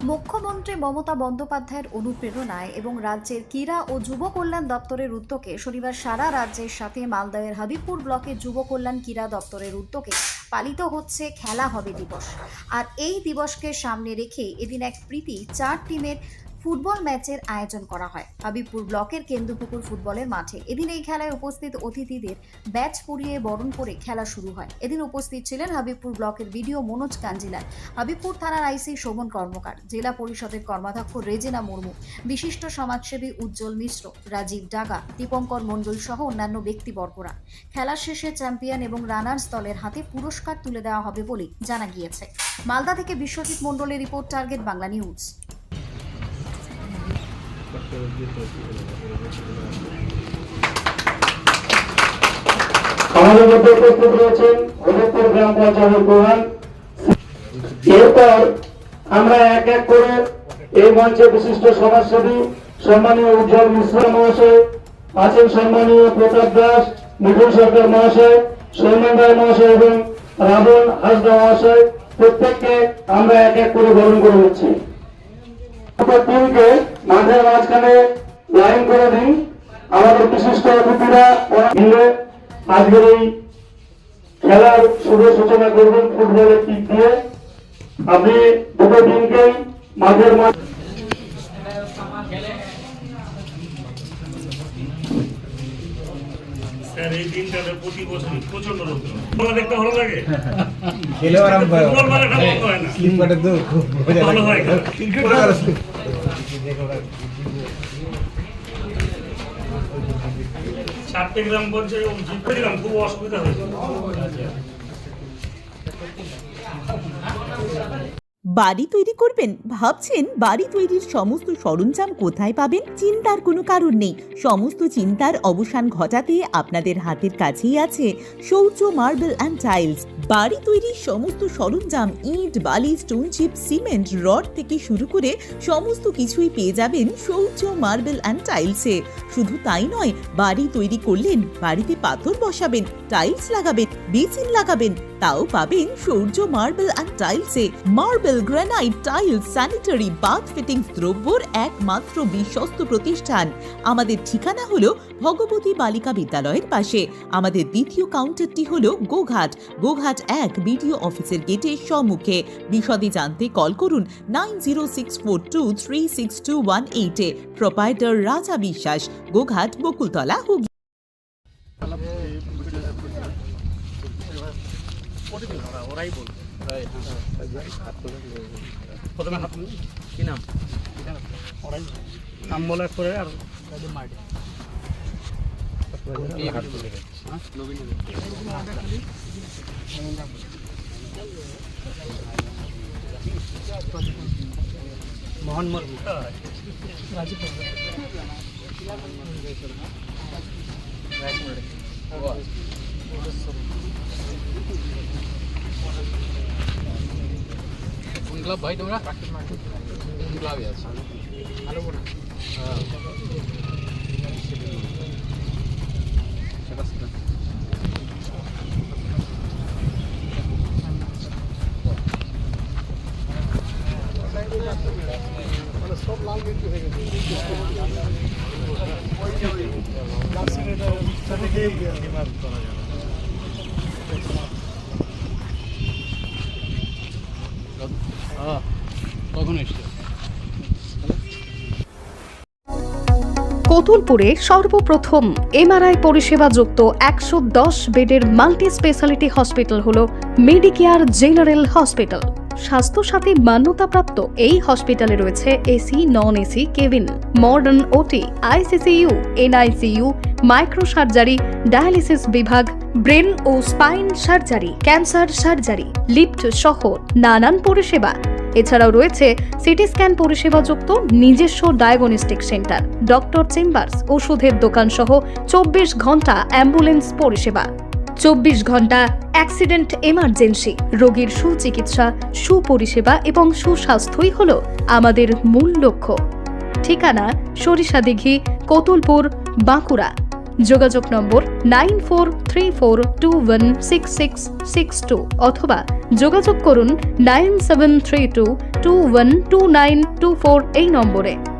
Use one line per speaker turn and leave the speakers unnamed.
মুখ্যমন্ত্রী মমতা বন্দ্যোপাধ্যায়ের অনুপ্রেরণায় এবং রাজ্যের ক্রীড়া ও যুব কল্যাণ দপ্তরের উদ্যোগে শনিবার সারা রাজ্যের সাথে মালদহের হাবিবপুর ব্লকের যুব কল্যাণ ক্রীড়া দপ্তরের উদ্যোগে পালিত হচ্ছে খেলা হবে দিবস। আর এই দিবসকে সামনে রেখে এদিন এক প্রীতি 4 টিমের ফুটবল ম্যাচের আয়োজন করা হয় হাবিবপুর ব্লকের কেন্দুপুকুর ফুটবলের মাঠে। এদিন এই খেলায় উপস্থিত অতিথিদের ব্যাচ পরিয়ে বরণ করে খেলা শুরু হয়। এদিন উপস্থিত ছিলেন হাবিবপুর ব্লকের বিডিও মনোজ কাঞ্জিলাল, হাবিবপুর থানার আইসি শোভন কর্মকার, জেলা পরিষদের কর্মাধ্যক্ষ রেজিনা মুর্মু, বিশিষ্ট সমাজসেবী উজ্জ্বল মিশ্র, রাজীব ডাগা, দীপঙ্কর মণ্ডল সহ অন্যান্য ব্যক্তিবর্গরা। খেলার শেষে চ্যাম্পিয়ন এবং রানার্স দলের হাতে পুরস্কার তুলে দেওয়া হবে বলে জানা গিয়েছে। মালদা থেকে বিশ্বজিৎ মণ্ডলের রিপোর্ট, টার্গেট বাংলা নিউজ।
আমাদের মধ্যে উপস্থিত রয়েছেন হবিবপুর গ্রাম পঞ্চায়েতের প্রধান। এরপর আমরা এক এক করে এই মঞ্চে বিশিষ্ট সমাজসেবী সম্মানীয় উজ্জ্বল মিশ্র মহাশয় আছেন, সম্মানীয় প্রতাপ দাস, মিঠুন সরকার মহাশয়, সৈমান রায় মহাশয় এবং রাবণ হাসদা মহাশয়, প্রত্যেককে আমরা এক এক করে বরণ করে নিচ্ছি। টিমকে মাঠের মাঝখানে লাইন করে দিন। আমাদের বিশিষ্ট অতিথিরা মিলে আজকের এই খেলার শুভ সূচনা করবেন ফুটবলের কিক দিয়ে। আপনি দুটো টিমকেই মাঠের
স্যার এই দিনটাতে প্রতি বছরই প্রচন্ড রৌদ্র দেখতে ভালো লাগে।
খেলেও আরাম পায়,
ফুটবল মারাটা বন্ধ হয় না,
স্লিম কাটে তো খুব
ভালো হয়। চারটে গ্রাম বলছে জিততে দিলাম, খুব অসুবিধা হয়েছে।
বাড়ি তৈরি করবেন? ভাবছেন বাড়ি তৈরির সমস্ত সরঞ্জাম কোথায় পাবেন? চিন্তার কোনো কারণ নেই। সমস্ত চিন্তার অবসান ঘটাতে আপনাদের হাতের কাছেই আছে শৌর্য মার্বেল অ্যান্ড টাইলস। বাড়ি তৈরির সমস্ত সরঞ্জাম, ইট, বালি, স্টোন চিপ, সিমেন্ট, রড থেকে শুরু করে সমস্ত কিছুই পেয়ে যাবেন শৌর্য মার্বেল অ্যান্ড টাইলসে। শুধু তাই নয়, বাড়ি তৈরি করলেন, বাড়িতে পাথর বসাবেন, টাইলস লাগাবেন, বেসিন লাগাবেন, তাও পাবেন শৌর্য মার্বেল অ্যান্ড টাইলসে। Marble, granite, tiles, sanitary, bath fittings দ্রব্যর একমাত্র বিশ্বস্ত প্রতিষ্ঠান। আমাদের ঠিকানা হলো ভগবতী বালিকা বিদ্যালয়ের পাশে। আমাদের দ্বিতীয় কাউন্টারটি হলো গোঘাট 1 বিডিও অফিসের গেটের সম্মুখে। বিশদে জানতে কল করুন 9064236218 প্রোপাইটার রাজা বিশ্বাস, গোঘাট, বকুলতলা, হুগলি।
ওরাই বল প্রথমে হাত কি নাম ওরাই নাম বলার পরে আর মাটি মোহন মুর্মু, রাজীব
ক্লাব ভাই তোমরা ক্লাবে আছো ভালো করে সব লাল মির্চি হয়ে গেছে।
কোতুলপুরে সর্বপ্রথম এমআরআই পরিষেবা যুক্ত 110 বেডের মাল্টি স্পেশালিটি হসপিটাল হল মেডিকেয়ার জেনারেল হসপিটাল। স্বাস্থ্যসাথী মান্যতাপ্রাপ্ত এই হসপিটালে রয়েছে AC, non AC cabin, modern OT, ICCU, NICU, micro surgery, dialysis বিভাগ, ব্রেন ও spine surgery, cancer surgery, lift সহ নানান পরিষেবা। এছাড়াও রয়েছে সিটি স্ক্যান পরিষেবা যুক্ত নিজস্ব ডায়াগনস্টিক সেন্টার, ডক্টর চেম্বার্স, ওষুধের দোকান সহ 24 ঘন্টা অ্যাম্বুলেন্স পরিষেবা, 24 ঘন্টা অ্যাক্সিডেন্ট এমার্জেন্সি। রোগীর সুচিকিৎসা, সুপরিষেবা এবং সুস্বাস্থ্যই হল আমাদের মূল লক্ষ্য। ঠিকানা সরিষাদিঘি, কোতুলপুর, বাঁকুড়া। যোগাযোগ নম্বর 9434216662 অথবা যোগাযোগ করুন 9732212924 এই নম্বরে।